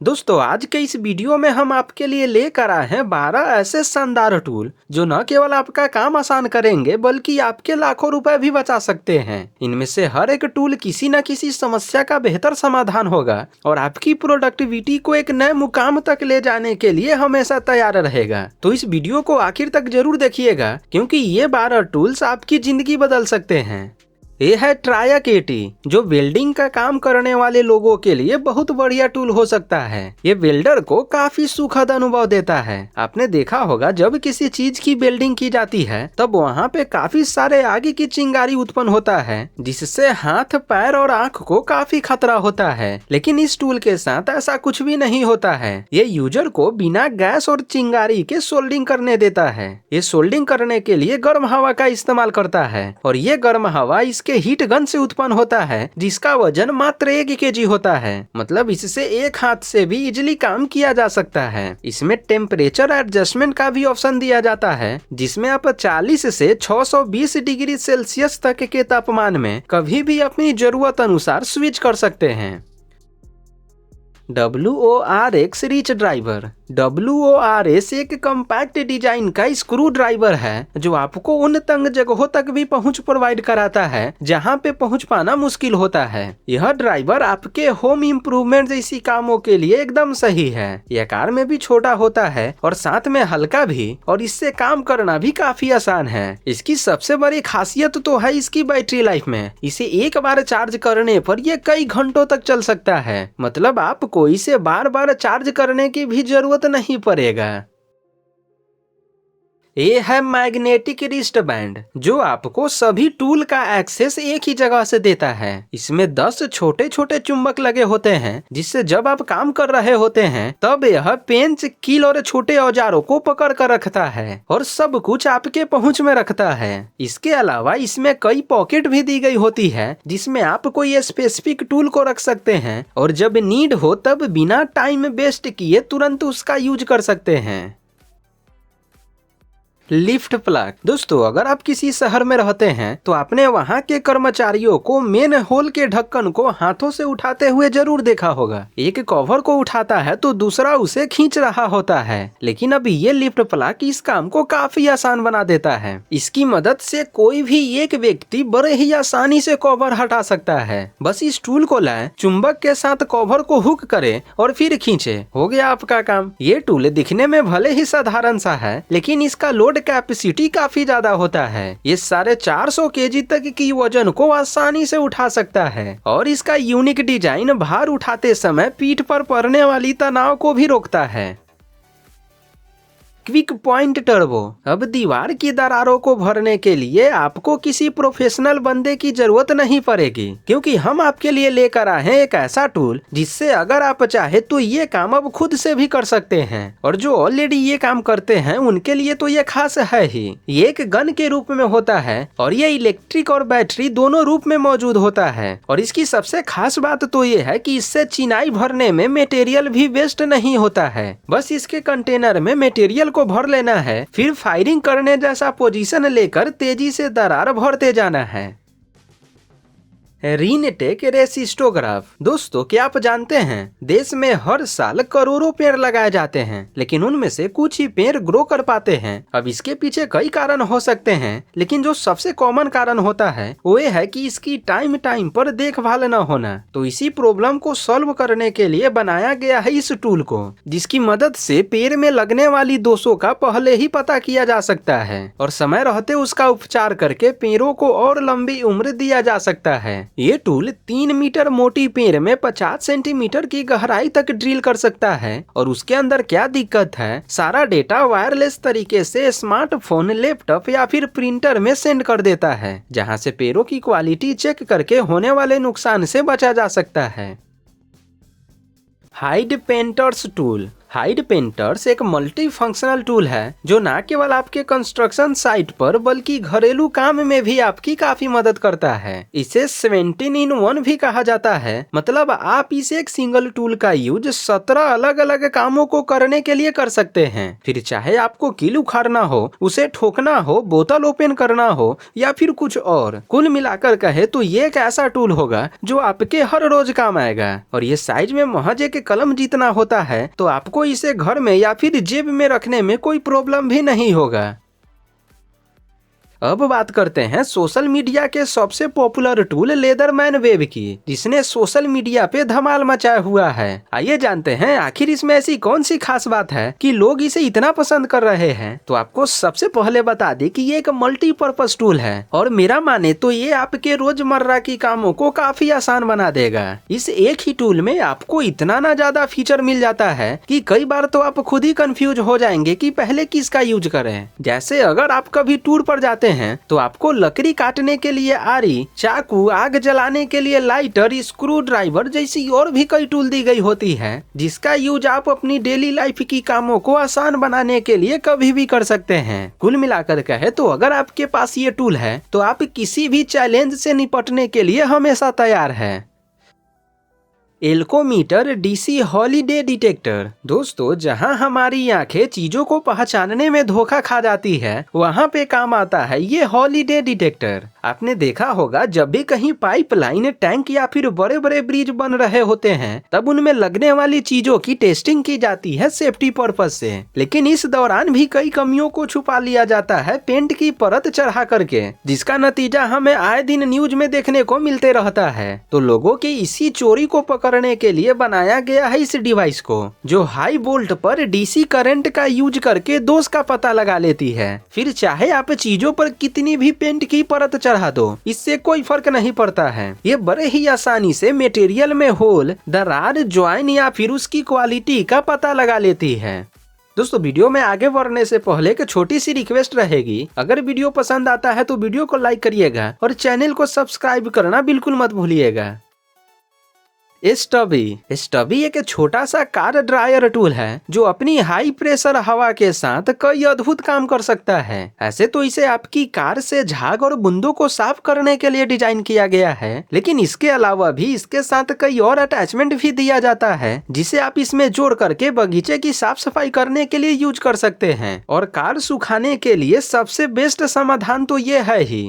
दोस्तों आज के इस वीडियो में हम आपके लिए लेकर आए हैं 12 ऐसे शानदार टूल जो न केवल आपका काम आसान करेंगे बल्कि आपके लाखों रुपए भी बचा सकते हैं। इनमें से हर एक टूल किसी न किसी समस्या का बेहतर समाधान होगा और आपकी प्रोडक्टिविटी को एक नए मुकाम तक ले जाने के लिए हमेशा तैयार रहेगा। तो इस वीडियो को आखिर तक जरूर देखिएगा क्योंकि ये 12 टूल्स आपकी जिंदगी बदल सकते हैं। ये है ट्रायाकेटी जो वेल्डिंग का काम करने वाले लोगों के लिए बहुत बढ़िया टूल हो सकता है। ये वेल्डर को काफी सुखद अनुभव देता है। आपने देखा होगा जब किसी चीज की वेल्डिंग की जाती है तब वहाँ पे काफी सारे आगे की चिंगारी उत्पन्न होता है जिससे हाथ पैर और आंख को काफी खतरा होता है। लेकिन इस टूल के साथ ऐसा कुछ भी नहीं होता है। ये यूजर को बिना गैस और चिंगारी के सोल्डिंग करने देता है। ये सोल्डिंग करने के लिए गर्म हवा का इस्तेमाल करता है और ये गर्म हवा के हीट गन से उत्पन्न होता है जिसका वजन मात्र 1 kg होता है। मतलब इससे एक हाथ से भी इजीली काम किया जा सकता है। इसमें टेम्परेचर एडजस्टमेंट का भी ऑप्शन दिया जाता है जिसमें आप 40 से 620 डिग्री सेल्सियस तक के तापमान में कभी भी अपनी जरूरत अनुसार स्विच कर सकते हैं। WORX rich driver. WORS एक कम्पैक्ट डिजाइन का स्क्रू ड्राइवर है जो आपको उन तंग जगहों तक भी पहुंच प्रोवाइड कराता है जहां पे पहुंच पाना मुश्किल होता है। यह ड्राइवर आपके होम इम्प्रूवमेंट जैसी कामों के लिए एकदम सही है। यह आकार में भी छोटा होता है और साथ में हल्का भी और इससे काम करना भी काफी आसान है। इसकी सबसे बड़ी खासियत तो है इसकी बैटरी लाइफ में। इसे एक बार चार्ज करने पर यह कई घंटों तक चल सकता है। मतलब आपको इसे बार बार चार्ज करने की भी जरूरत नहीं पड़ेगा। ये है मैग्नेटिक रिस्ट बैंड जो आपको सभी टूल का एक्सेस एक ही जगह से देता है। इसमें 10 छोटे छोटे चुंबक लगे होते हैं जिससे जब आप काम कर रहे होते हैं तब यह पेंच कील और छोटे औजारों को पकड़ कर रखता है और सब कुछ आपके पहुंच में रखता है। इसके अलावा इसमें कई पॉकेट भी दी गई होती है जिसमें आप कोई स्पेसिफिक टूल को रख सकते हैं और जब नीड हो तब बिना टाइम वेस्ट किए तुरंत उसका यूज कर सकते हैं। Lift plug. दोस्तों अगर आप किसी शहर में रहते हैं तो आपने वहां के कर्मचारियों को मेन होल के ढक्कन को हाथों से उठाते हुए जरूर देखा होगा। एक कवर को उठाता है तो दूसरा उसे खींच रहा होता है। लेकिन अब ये लिफ्ट प्लग इस काम को काफी आसान बना देता है। इसकी मदद से कोई भी एक व्यक्ति बड़े ही आसानी से कवर हटा सकता है। बस इस टूल को लाएं, चुंबक के साथ कवर को हुक करे और फिर खींचे, हो गया आपका काम। ये टूल दिखने में भले ही साधारण सा है लेकिन इसका लोड कैपेसिटी काफी ज्यादा होता है। ये 450 kg तक की वजन को आसानी से उठा सकता है और इसका यूनिक डिजाइन भार उठाते समय पीठ पर पड़ने वाली तनाव को भी रोकता है। Quick point turbo. अब दीवार की दरारों को भरने के लिए आपको किसी प्रोफेशनल बंदे की जरूरत नहीं पड़ेगी क्योंकि हम आपके लिए लेकर आए हैं एक ऐसा टूल जिससे अगर आप चाहे तो ये काम अब खुद से भी कर सकते हैं और जो ऑलरेडी ये काम करते हैं उनके लिए तो ये खास है ही। ये एक गन के रूप में होता है और ये इलेक्ट्रिक और बैटरी दोनों रूप में मौजूद होता है और इसकी सबसे खास बात तो ये है कि इससे चिनाई भरने में मटेरियल भी वेस्ट नहीं होता है। बस इसके कंटेनर में मटेरियल को भर लेना है, फिर फायरिंग करने जैसा पोजीशन लेकर तेजी से दरार भरते जाना है। रीनटेक रेसिस्टोग्राफ। दोस्तों क्या आप जानते हैं देश में हर साल करोड़ों पेड़ लगाए जाते हैं लेकिन उनमें से कुछ ही पेड़ ग्रो कर पाते हैं। अब इसके पीछे कई कारण हो सकते हैं लेकिन जो सबसे कॉमन कारण होता है वो ये है कि इसकी टाइम पर देखभाल न होना। तो इसी प्रॉब्लम को सॉल्व करने के लिए बनाया गया है इस टूल को जिसकी मदद से पेड़ में लगने वाली दोषों का पहले ही पता किया जा सकता है और समय रहते उसका उपचार करके पेड़ों को और लंबी उम्र दिया जा सकता है। ये टूल 3 मीटर मोटी पेड़ में 50 सेंटीमीटर की गहराई तक ड्रिल कर सकता है और उसके अंदर क्या दिक्कत है सारा डेटा वायरलेस तरीके से स्मार्टफोन, लैपटॉप या फिर प्रिंटर में सेंड कर देता है जहां से पेड़ों की क्वालिटी चेक करके होने वाले नुकसान से बचा जा सकता है। Hide painters tool. Hide painters एक मल्टी फंक्शनल टूल है जो न केवल आपके कंस्ट्रक्शन साइट पर बल्कि घरेलू काम में भी आपकी काफी मदद करता है। इसे 17 in 1 भी कहा जाता है, मतलब आप इसे एक सिंगल टूल का यूज 17 अलग अलग कामों को करने के लिए कर सकते हैं। फिर चाहे आपको कील उखाड़ना हो, उसे ठोकना हो, बोतल ओपन करना हो या फिर कुछ और। कुल मिलाकर कहे तो ये एक ऐसा टूल होगा जो आपके हर रोज काम आएगा। और ये साइज में महज एक कलम जितना होता है, तो आपको इसे घर में या फिर जेब में रखने में कोई प्रॉब्लम भी नहीं होगा। अब बात करते हैं सोशल मीडिया के सबसे पॉपुलर टूल लेदरमैन वेब की, जिसने सोशल मीडिया पे धमाल मचाया हुआ है। आइए जानते हैं आखिर इसमें ऐसी कौन सी खास बात है कि लोग इसे इतना पसंद कर रहे हैं। तो आपको सबसे पहले बता दें कि ये एक मल्टीपर्पज टूल है और मेरा माने तो ये आपके रोजमर्रा की कामों को काफी आसान बना देगा। इस एक ही टूल में आपको इतना ना ज्यादा फीचर मिल जाता है कि कई बार तो आप खुद ही कंफ्यूज हो जाएंगे कि पहले किसका यूज करें। जैसे अगर आप कभी टूर पर जाते हैं तो आपको लकड़ी काटने के लिए आरी, चाकू, आग जलाने के लिए लाइटर, स्क्रू ड्राइवर जैसी और भी कई टूल दी गई होती है, जिसका यूज आप अपनी डेली लाइफ की कामों को आसान बनाने के लिए कभी भी कर सकते हैं। कुल मिलाकर कहे तो अगर आपके पास ये टूल है तो आप किसी भी चैलेंज से निपटने के लिए हमेशा तैयार है। Alcometer DC holiday detector. दोस्तों, जहां हमारी आंखें चीजों को पहचानने में धोखा खा जाती है, वहां पे काम आता है ये हॉलीडे डिटेक्टर। आपने देखा होगा जब भी कहीं पाइपलाइन, टैंक या फिर बड़े बड़े ब्रिज बन रहे होते हैं, तब उनमें लगने वाली चीजों की टेस्टिंग की जाती है सेफ्टी पर्पज से। लेकिन इस दौरान भी कई कमियों को छुपा लिया जाता है पेंट की परत चढ़ा करके, जिसका नतीजा हमें आए दिन न्यूज में देखने को मिलते रहता है। तो लोगों की इसी चोरी को करने के लिए बनाया गया है इस डिवाइस को, जो हाई वोल्ट पर डीसी करंट का यूज करके दोष का पता लगा लेती है। फिर चाहे आप चीजों पर कितनी भी पेंट की परत चढ़ा दो, इससे कोई फर्क नहीं पड़ता है। ये बड़े ही आसानी से मटेरियल में होल, दरार, ज्वाइन या फिर उसकी क्वालिटी का पता लगा लेती है। दोस्तों, वीडियो में आगे बढ़ने से पहले एक छोटी सी रिक्वेस्ट रहेगी, अगर वीडियो पसंद आता है तो वीडियो को लाइक करिएगा और चैनल को सब्सक्राइब करना बिल्कुल मत भूलिएगा। स्टबी एक छोटा सा कार ड्रायर टूल है जो अपनी हाई प्रेशर हवा के साथ कई अद्भुत काम कर सकता है। ऐसे तो इसे आपकी कार से झाग और बूंदों को साफ करने के लिए डिजाइन किया गया है, लेकिन इसके अलावा भी इसके साथ कई और अटैचमेंट भी दिया जाता है, जिसे आप इसमें जोड़ करके बगीचे की साफ सफाई करने के लिए यूज कर सकते हैं। और कार सुखाने के लिए सबसे बेस्ट समाधान तो ये है ही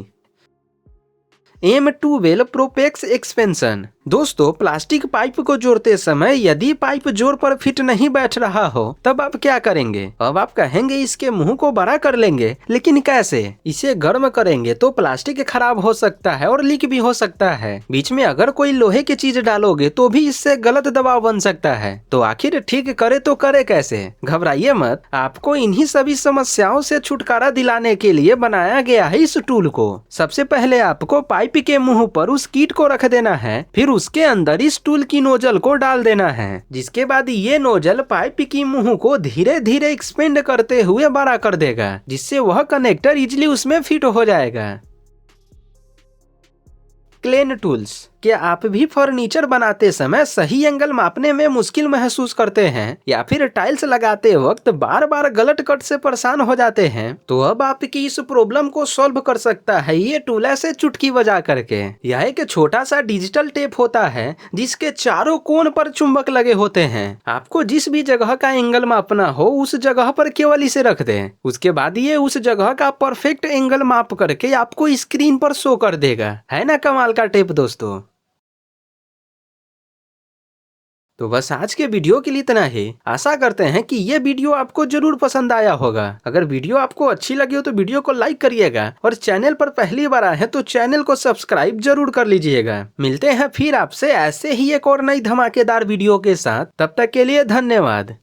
M2 प्रोपेक्स एक्सपेंशन। दोस्तों, प्लास्टिक पाइप को जोड़ते समय यदि पाइप जोड़ पर फिट नहीं बैठ रहा हो, तब आप क्या करेंगे? अब आप कहेंगे इसके मुंह को बड़ा कर लेंगे, लेकिन कैसे? इसे गर्म करेंगे तो प्लास्टिक खराब हो सकता है और लीक भी हो सकता है। बीच में अगर कोई लोहे की चीज डालोगे तो भी इससे गलत दबाव बन सकता है। तो आखिर ठीक करे तो करे कैसे? घबराइए मत, आपको इन्हीं सभी समस्याओं से छुटकारा दिलाने के लिए बनाया गया है इस टूल को। सबसे पहले आपको पाइप के मुंह पर उस कीट को रख देना है, फिर उसके अंदर इस टूल की नोजल को डाल देना है, जिसके बाद ये नोजल पाइप की मुंह को धीरे धीरे एक्सपेंड करते हुए बड़ा कर देगा, जिससे वह कनेक्टर इजिली उसमें फिट हो जाएगा। Klein Tools. क्या आप भी फर्नीचर बनाते समय सही एंगल मापने में मुश्किल महसूस करते हैं या फिर टाइल्स लगाते वक्त बार बार गलत कट से परेशान हो जाते हैं? तो अब आपकी इस प्रॉब्लम को सॉल्व कर सकता है ये टूल ऐसे चुटकी बजा करके। यह एक छोटा सा डिजिटल टेप होता है जिसके चारों कोण पर चुंबक लगे होते हैं। आपको जिस भी जगह का एंगल मापना हो उस जगह पर केवल इसे रख दें, उसके बाद ये उस जगह का परफेक्ट एंगल माप करके आपको स्क्रीन पर शो कर देगा। है ना कमाल का टेप दोस्तों? तो बस आज के वीडियो के लिए इतना ही। आशा करते हैं कि ये वीडियो आपको जरूर पसंद आया होगा। अगर वीडियो आपको अच्छी लगी हो तो वीडियो को लाइक करिएगा और चैनल पर पहली बार आए हैं तो चैनल को सब्सक्राइब जरूर कर लीजिएगा। मिलते हैं फिर आपसे ऐसे ही एक और नई धमाकेदार वीडियो के साथ। तब तक के लिए धन्यवाद।